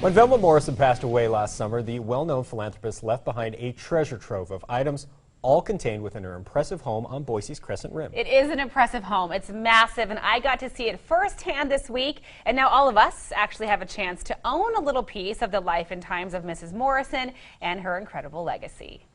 When Velma Morrison passed away last summer, the well-known philanthropist left behind a treasure trove of items, all contained within her impressive home on Boise's Crescent Rim. It is an impressive home. It's massive, and I got to see it firsthand this week. And now all of us actually have a chance to own a little piece of the life and times of Mrs. Morrison and her incredible legacy.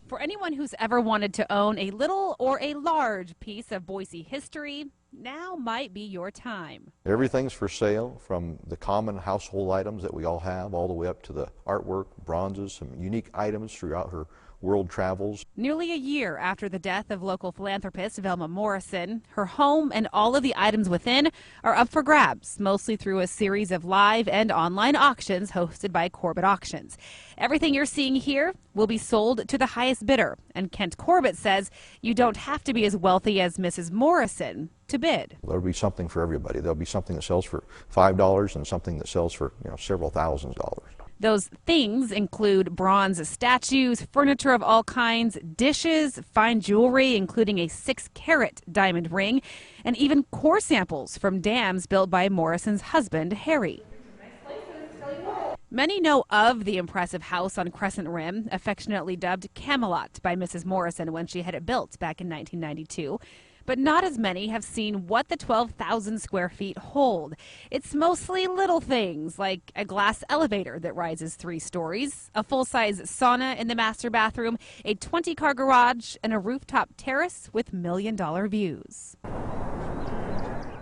For anyone who's ever wanted to own a little or a large piece of Boise history, now might be your time. Everything's for sale, from the common household items that we all have all the way up to the artwork, bronzes, some unique items throughout her world travels. Nearly a year after the death of local philanthropist Velma Morrison, her home and all of the items within are up for grabs, mostly through a series of live and online auctions hosted by Corbett Auctions. Everything you're seeing here will be sold to the highest bidder, and Kent Corbett says you don't have to be as wealthy as Mrs. Morrison to bid. There'll be something for everybody. There'll be something that sells for $5 and something that sells for several thousands of dollars. Those things include bronze statues, furniture of all kinds, dishes, fine jewelry, including a 6-carat diamond ring, and even core samples from dams built by Morrison's husband, Harry. Many know of the impressive house on Crescent Rim, affectionately dubbed Camelot by Mrs. Morrison when she had it built back in 1992. But not as many have seen what the 12,000 square feet hold. It's mostly little things like a glass elevator that rises 3 stories, a full-size sauna in the master bathroom, a 20-car garage, and a rooftop terrace with million-dollar views.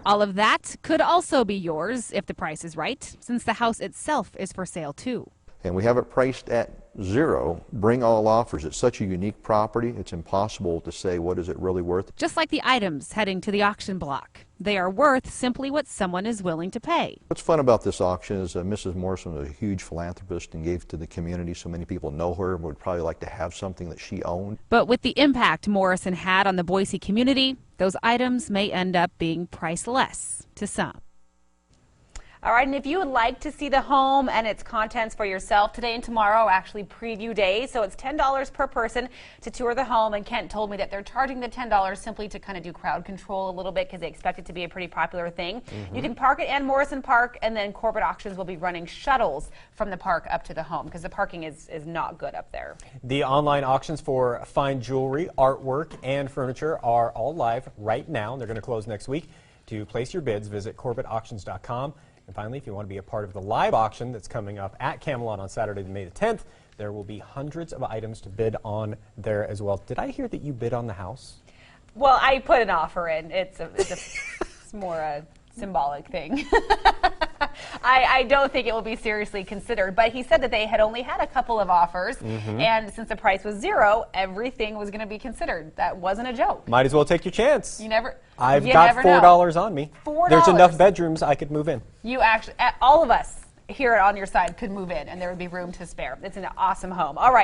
All of that could also be yours if the price is right, since the house itself is for sale too. And we have it priced at $0. Bring all offers. It's such a unique property, it's impossible to say what is it really worth. Just like the items heading to the auction block. They are worth simply what someone is willing to pay. What's fun about this auction is Mrs. Morrison was a huge philanthropist and gave to the community. So many people know her and would probably like to have something that she owned. But with the impact Morrison had on the Boise community, those items may end up being priceless to some. All right, and if you would like to see the home and its contents for yourself, today and tomorrow are actually preview days, so it's $10 per person to tour the home. And Kent told me that they're charging the $10 simply to kind of do crowd control a little bit because they expect it to be a pretty popular thing. You can park at Ann Morrison Park, and then Corbett Auctions will be running shuttles from the park up to the home because the parking is not good up there. The online auctions for fine jewelry, artwork, and furniture are all live right now. They're going to close next week. To place your bids, visit CorbettAuctions.com. And finally, if you want to be a part of the live auction that's coming up at Camelot on Saturday, May the 10th, there will be hundreds of items to bid on there as well. Did I hear that you bid on the house? Well, I put an offer in. It's more a symbolic thing. I don't think it will be seriously considered, but he said that they had only had a couple of offers, and since the price was $0, everything was going to be considered. That wasn't a joke. Might as well take your chance. I've got $4 on me. $4. There's enough bedrooms I could move in. You actually, all of us here on your side could move in, and there would be room to spare. It's an awesome home. All right.